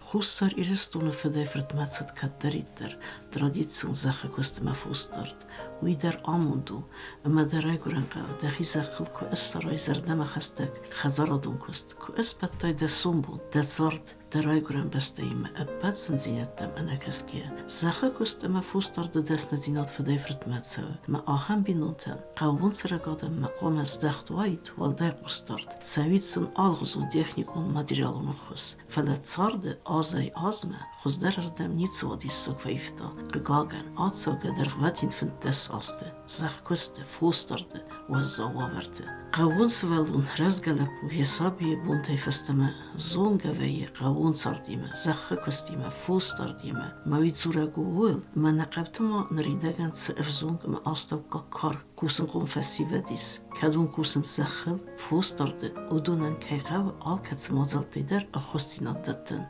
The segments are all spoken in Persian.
Хустар ирестуна федефрт мацат каттериттер, традицион заха костема фустарт, уидер амунду, мадерай гуренка, дахи захил ку эссарай зердема хастек, хазарадун кост, ку эспаттай де сумбун, де царт, درای گرم بسته ایم ابد زنزینتم انکسکیه زخه کست ما فوستار دست نزینات فدای فرد مدسوه ما آخم بینونتن قوون سرگادم مقام از دختوایت والده قستارد سویتسن آلغزون تکنیکون مدریالون خوز فلت سارد آزای آزمه خوز درردم نیت وادی سوک ویفتا قگاگن آتسوگه در غواتین فند دست آسته زخ کست فوستارده و زواورده قوون سوالون رزگلپو حسابی بونتای فستمه زونگوی قوون ساردیمه زخه کستیمه فوستاردیمه موید زورگو ویل ما نقبتما نریدگن سه افزونگ ما آستاو کار کوسن قوم فسیوه دیس کدون کوسن زخل فوستارده و دونن که قو آل کتس مازالتی در اخوستینات دادن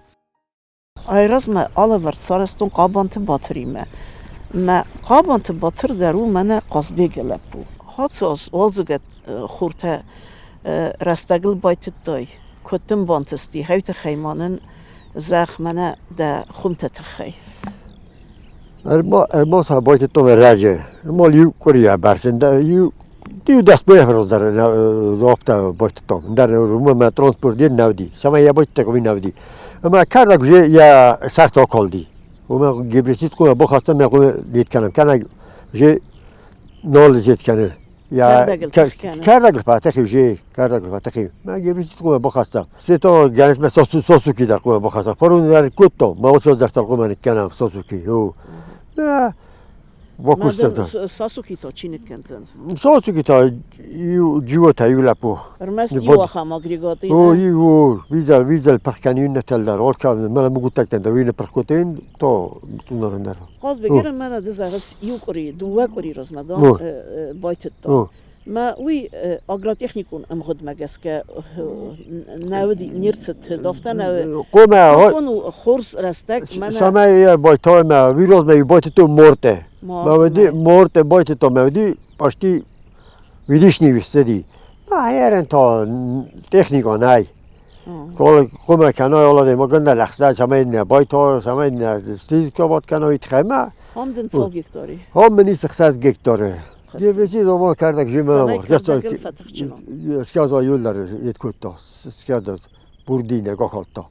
ایراز ما آلور سارستون قابانت باتریمه ما قابانت باتر درو من قصبه گلپو هاتساز والزگت خورته رستگل بایتت دای کتم بانتستی هایت خیمانن زخ منه ده خونت تخی ارما سا بایتت تو راجه ارما لیو کوریا برسن ده دیو دست بایه فروز در رابطه بایتت تو در روم ما ترانسپورت دید نودی سما یا بایتت کوی نودی اما کارد گوشه یا سخت آکال دی و من گبریسیت کنم بخواستم من کنم دید کنم کنم گوشه نال زید کنه یا کاردگل پاتخی وجه کاردگل پاتخی من گیریست کنم بخواستم سه تا گنس من ساسوکی در کنم بخواستم پرون در کتو ما واسه دکتر کنم کنم ساسوکی او نه باکوستم ساسوکی تا چی نکنزن ساسوکی تا جیو تا یولپو ارمست یو خام اگریگاتی او یو ویزل پرکنیون نتل در آل کام من میگم تکتن دوین پرکوتین تو نرندر قاز بگیرم من دزارس یو کری دو کری رزمدان بایت تو ما وی اگراتechnikون ام خود مگس که نودی نیرست دافته نو قوم خورس رستک من سامای بایت ما ویروز می بایت تو مورته مودی مورته بایت تو مودی پاشتی ویدیش نیوستدی ما هرن تا تکنیکا نای قوم کنای اولاده ما گنده لخصه سامای نه بایت ها سامای نه استیز که باد کنای تخمه هم دن سال گکتاری هم منی سخت گکتاره یه ویسی دوباره کردک جیمه نمار اسکاز آیول در یه کوتا اسکاز بردی نگاه کاتا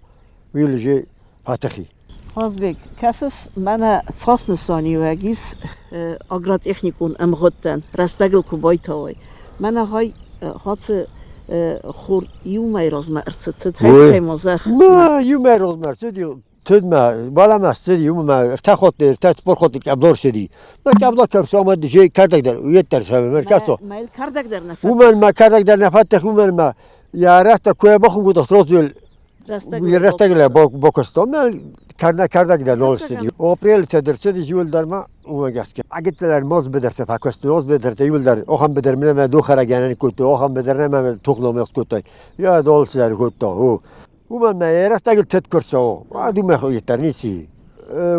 ویلجی فتحی Azbek, kasas mana sas nusani vagis agratechnikun am gotten rastagel kubaytaway. Mana hay hat خور یومی روز مرسد هی مزخ ما یومی روز مرسد تدم بالا مرسد یوم ما ارتخوت ارتخوت خود کابدار شدی ما کابدار کم سامد دیگه کردک در ویت در شب مرکزو مایل کردک در نفت ومن ما کردک در نفت ومن ما یا رست کوی بخون گود استروزل رستگل باکستان کردک در نال شدی اپریل تدرسدی جول در ما ومگست اگه تلر ماز بدرت فکست ماز بدرت یول در آخام بدر من دو خرگانه کوت آخام بدر من توخنام کوتای یا دال سر کوتا او ومن ما رستگل تدکرسو وادو ما خوی ترنیسی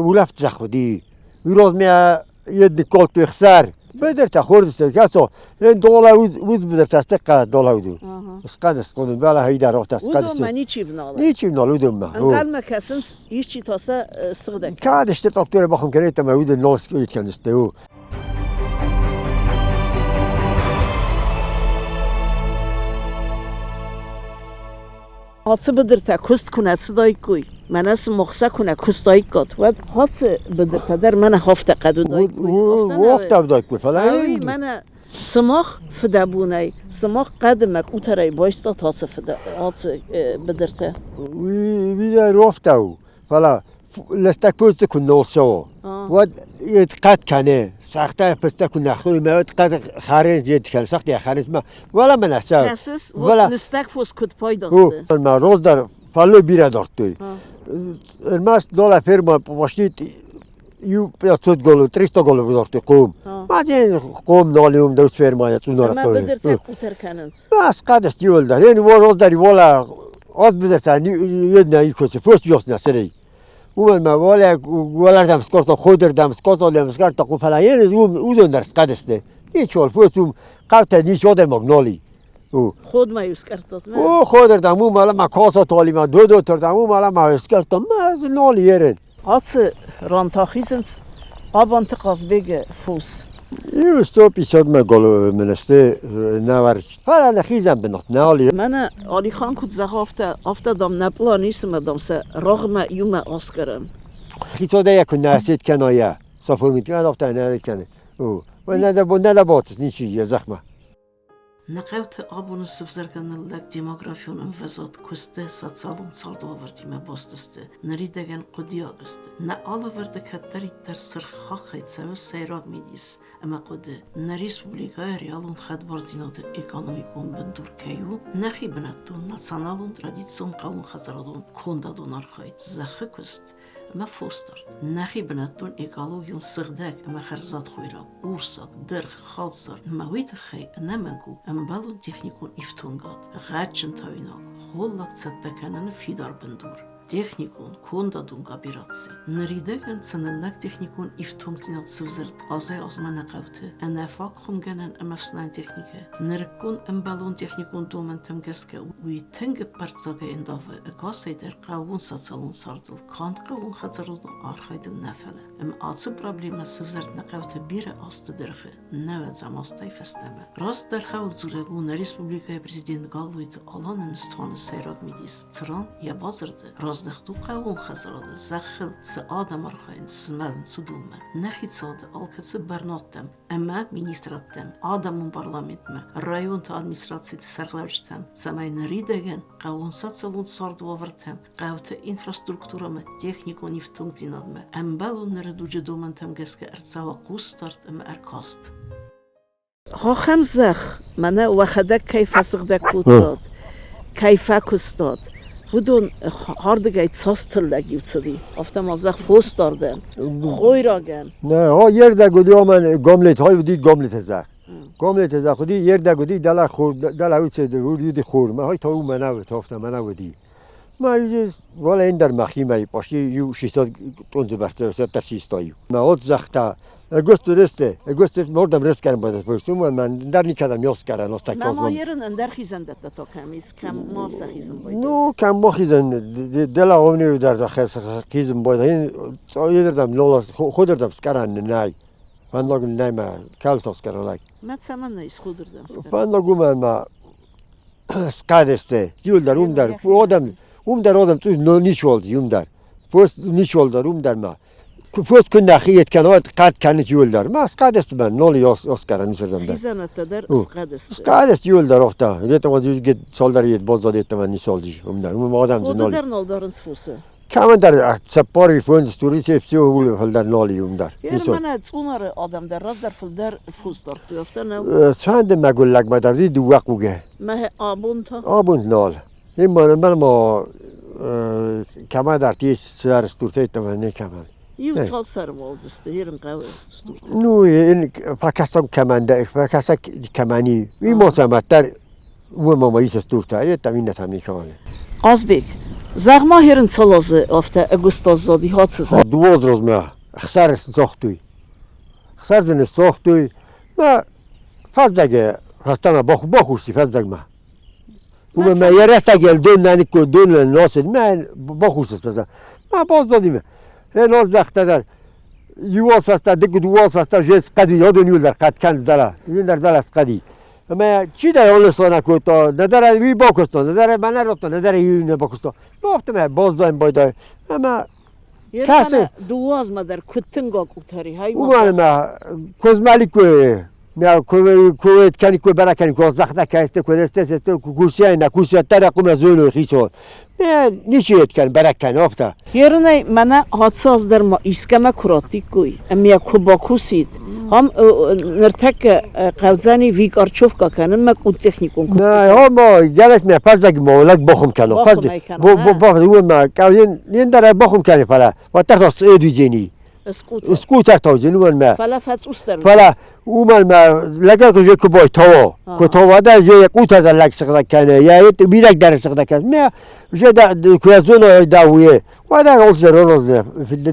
ولفت زخودی ویروز میا ید کالت بخسر بدرت خوردست کاسو این دولا وز بدرت استق دولا ودو اسقدس قدم بالا هيدا روحت اسقدس ودو ماني تشيفنال نيتشيفنال ودو ما انقال ما كاسنس يشي تاسا صغدك كاد اشتت دكتور بخم كريت ما ود الناس يتكنستو هاتس بدرت كست كنا صداي كوي مناس مخسا كنا كستاي كات ود هاتس بدرت در من هفته قدو داي كوي هفته داي كوي فلا من سماخ فدابونای سماخ قدمک اوترای بایستا تاس فدا هات بدرته وی رفتاو فلا لستک پوست کن نوشو ود يتقاد کنه سخته پست کن نخوی مواد قد خارج يد کن سختی خارج ما ولا من حساب ولا لستک فوس کد پای داشته ما روز در فالو بیره داشتی الماس دولا فرما باشید یو 500 گلو 300 گلو بودارتی قوم بعدين قوم ناليوم دوس فرماية تونر ما بدرت اوتر كانز بس قادس جول ده يعني ورا داري ولا عاد بدرت يدنا يكوس فوس يوس نسري وما ولا دام سكوت خودر دام سكوت ولا مسكرت قفلا يعني ودون درس قادس ده يشول فوس قاوت نيش ودر مغنولي او خود مایوس کردم او خود دردم او مالا ما کاسا تالیما دو تردم او مالا مایوس کردم ما از نال یرن هات رانتاخیزن آبانت قازبگ فوس یه استو پیشاد ما گلو منسته نورد حالا نخیزم بنات نالی من علی خان کود زخ آفته دام نپلا نیستم دام سه رغم یوم آسکرم خیزاده یک نسید کنایه سفر میتونم دفتر نرید کنه او و نده باتس نیچی یه زخمه نقاوت آبون سفزرگان لک دموگرافیون انفزاد کسته سالون سال دو وردیم باستسته نریدگن قدیاگسته نه آلا ورد کتری در سرخاخیت سو سیراغ میدیس اما قده نه ریسپوبلیکای ریالون خد بارزینات اکانومیکون بندور کیو نخی بنتون نسانالون ترادیتسون قوم خزرادون کندادون ارخای زخه کست ما فوسترد نخی بنتون اگالو یون سردک اما خرزاد خویرا اورساک درخ خالصار موید خی نمنگو امبالون تکنیکون افتونگاد غاچن تاویناک خولک صدکنن فیدار بندور تکنیکون کندادون گابیراتسی نریدگن سنلک تکنیکون افتونگزینات سوزرد آزای آزمان نقاوته انفاق خمگنن امفسنان تکنیکه نرکون امبالون تکنیکون دومن تمگسکه وی تنگ پرتزاگه اندافه اگاسای در قاون ساتسالون ساردل کاند قاون خزرون آرخایدل نفله ام آتس پرابلیما سوزرد نقاوته بیره آست درخه نوید زماستای فستمه راست در خول زورگون ریسپوبلیکای پرزیدنت گالویت آلان مستوان سیراغ میدیس تران یا بازرده دختو قاون خزراده زخل س آدم ارخاین سملن سودومه نخید ساده آلکت برناتم اما مینیستراتم آدمون پارلامنتم رایون تا ادمیستراتسی سرگلوشتم سمای نریدگن قاون ساتسالون سارد وورتم قاوت اینفراسترکتورم تکنیکون افتونگ زینادم امبالون نردوجه دومنتم گسکه ارتساوا قوستارد ام ارکاست ها خمزخ منه وخدک کیف سقدک کوداد کیف کستاد بودون هاردگایت ساستل لگیوتسدی افتم از فوس داردم خوی راگن نه ها یر دگودی من گاملت های بودی گاملت زخ گاملت زخ بودی یر دگودی دل خور دل اوت ودی خور ما های تا او منو تافت منو بودی ما یه ولی این در مخیمه پاشی یو 600 تونز برسه 600 تایو ما اوت زختا اگوست مردم رست کردم باید پرسیم من در نیکردم یاس کردم ناست من ما یرن اندر خیزن دتا تا کمیز کم ما خیزن باید نو کم ما خیزن دل آونی در خیزن باید این یه دردم نولاس خود دردم سکرن نای من لاگن نای ما کل تاس کردم لای من سمن نیست خود دردم سکرن من لاگو ما سکادسته جیول در اون در آدم تو نیشوالدی در پوست نیشوال در ما پوست کن نخیت کنات قد کنه جیول در ما سکادست من نولی یاس کردم نیسردم در خیزن در سکادست جیول در آفتا دیتا واسه که سال در یه باز داده من نیسالجی در اون آدم خود نولی در نال دارن سفوسه کامن در سپاری فونز توری سیفتی و هول در نالی در یه من چونر آدم در راست در فل در فوس دار تو افته نه چند مگول لگ ما در دو وقوگه مه آبون تا آبون نال این من ما کمان در تیز سر استورته تمنی کمان یه سال سر والزسته هیرن قوی استورته نو این فکستم کمان ده فکست کمانی این موسمت در و ماماییس استورته یه تامین نتامین کنه آزبیک زغما هیرن سالاز افته اگوستاز زادی هات سزد دوز روز ما خسر ساختوی خسر زن ساختوی ما فازدگه هستم باخوشی فازدگ ما ما یه رسته گل دون نانیکو دون ناسد من باخوشش بزن ما باز دادیم هنوز زخته در یواز فسته دکو دواز فسته جس قدی یادونیول در قد کن دلا این در دل است قدی اما چی در اون لسانه کوتا نداره وی باکستان نداره من رفتم نداره یون باکستان گفتم باز دایم باید اما کسی دواز ما در کتنگا کوتاری های ما کوزمالی کوه نه کویت کنی کوی برا کنی کوز زخته کشته کوی دسته کوشی نه کوشی تر قوم زول خیسون نه نیشیت کن برا کن آفتا یرنای من حادثاز در ما ایسکم کراتی کوی امیا کوباکوسید هم نرتک قوزانی ویگارچوف کا کنن ما کود تکنیکون نه هم جلس می پرزگ مولک بخم کنم بو ما کاین در بخم کنی فلا و تخص ادویجینی اسکوتر تاوزی نومن ما فلا فتوستر فلا اومن ما لگه که جک باید تاوا که تاوا در جای قوت در لگ سقط کنه یا یه بیرک در سقط کنه ما جای کویزون داویه و در اول زرانوز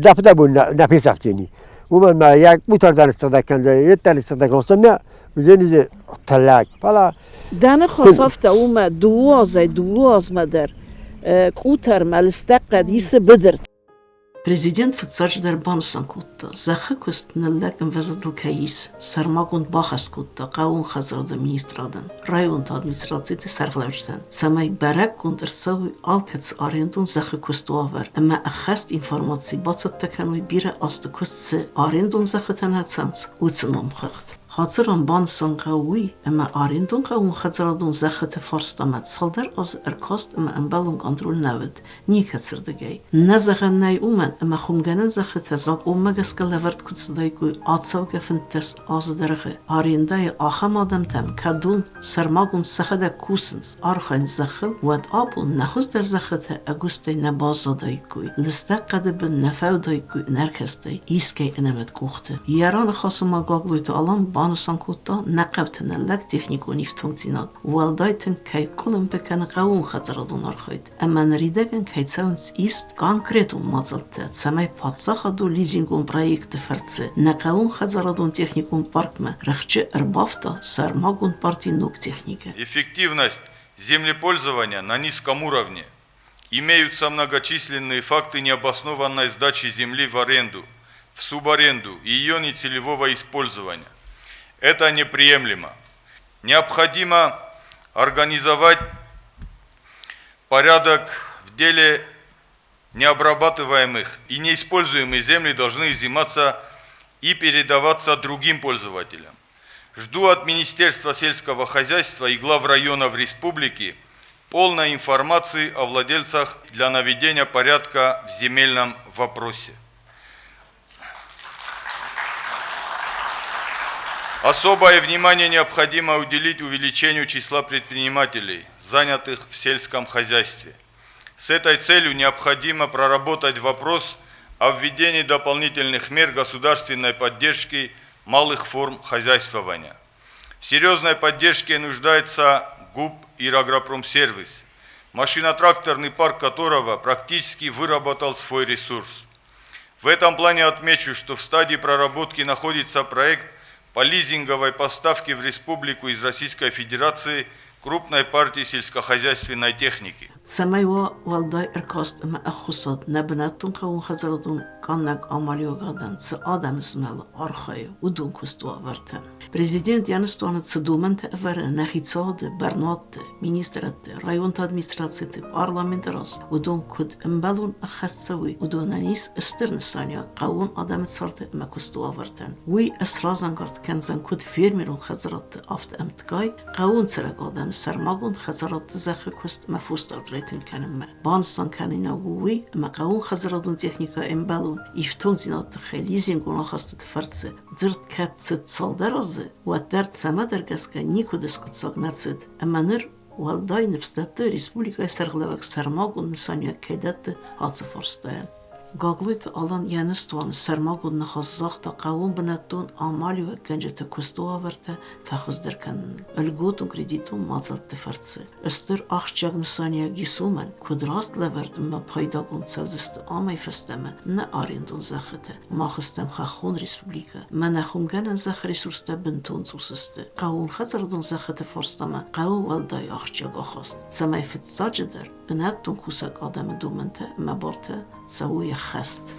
دفعه بود نفیس افتینی اومن ما یک قوت در سقط کنه یه در سقط کنه ما زنیز تلاک فلا دانه خصافته اومه دواز مدر قوتر ملسته قدیس بدر Президент фыцач дербансан кутта, захы көст неллекен везадыл каис, сармагунд бахас кутта, қаун хазарда министрадан, районт администрацияты сарғлавчтан. Самай барак кундерсавы алкац арендун захы көст уавар, әмі әхаст информации бацат такануй бире асты көстсі арендун захы танатсанц, уцыном қағд. Хацыран бансан қауи, әмі арендун қаун хазарадун захыты фарстамат салдар аз әркаст әмі әмбалун контроль навыд, не кәсірдігей. Нәзіған най умен, әмі хумганын захыты зақ уммагасқа ләвард күтсідай көй атсау кәфін терс азы дәрғі. Арендай ахам адамтам кәдун сармагун сахада кусынс архайн захыл, вәд абун нәхуз дәр захыты әгустай нәбазадай көй. Лістәк қадыбын нәфәудай көй нәркәстай, искай әнәмет куқты. Яраны хасыма гаглуйты алам Банусан кутта нақабтын әлләк технику нефтунцинат. Уалдайтын кай кулын бекән қауын хатарадун архайд. Әмән ридеген кайцаунс ист конкретун мазылты. Самай патсахаду лизингун проекты фарцы. Нақауын хатарадун техникун паркма. Рахчы эрбафта сармагун партинук техника. Эффективность землепользования на низком уровне. Имеются многочисленные факты необоснованной сдачи земли в аренду, в субаренду и ее нецелевого использования. Это неприемлемо. Необходимо организовать порядок в деле необрабатываемых и неиспользуемые земли должны изыматься и передаваться другим пользователям. Жду от Министерства сельского хозяйства и глав районов республики полной информации о владельцах для наведения порядка в земельном вопросе. Особое внимание необходимо уделить увеличению числа предпринимателей, занятых в сельском хозяйстве. С этой целью необходимо проработать вопрос о введении дополнительных мер государственной поддержки малых форм хозяйствования. В серьезной поддержке нуждается ГУП «Ирагропромсервис», машино-тракторный парк которого практически выработал свой ресурс. В этом плане отмечу, что в стадии проработки находится проект по лизинговой поставке в республику из Российской Федерации крупной партии сельскохозяйственной техники. Самайва валдай эркаст эма ахусад набнаттун қауын хазарадун каннак амалиогадан цы адам смел архаю удун кустуа варта. Президент яныстуаны цы думанты эвары нахицады, барнуатты, министратты, районты администрацияты, парламенты раз удун куд эмбалун ахасцавы удунанис эстерны саня қауын адамы царты эма кустуа вартан. Уи эсразангард кензан куд фермерун хазаратты афты эмткай қауын царак адам сармагун хазаратты захы куст мафустад ريتن كانما بانستان كانينا ووي ما قاون خزرادون تكنيكا امبالون يفتون زينات خليزين قونا خاصة فرصة زرت كات ست سال درازة واتدارت سما درگسكا نيكو دسكت ساق نتسد اما نر والداي نفستات ريسبوليكا سرغلوك سرماغون نسانيا كيدات هاتsa فرستاين Գագլույթ ալան յանստուան սերմագուն նխազախտա qawun բնատուն ամալյու կնջետը կուստուավերտը ֆախուզդերքան ըլգոտուն կրեդիտուն մածալտը ֆարցը ըստր աղջակ նսանիա գիսումեն կուդրաստ լավերդում մա փայդագուն ծավզստը ամայ ֆստեմը նա արինդուն զախտը մախստեմ խախուն ռեսպուբլիկա մանախում գանան զախ ռեսուրստը բնտուն ծուսստը qawun խածրդուն զախտը ֆորստամա qawun վալդայ աղջակ ախաստ ծամայ ֆծաջդեր բնատուն կուսակ ադամը դումենտը մաբորտը Цауя хаст.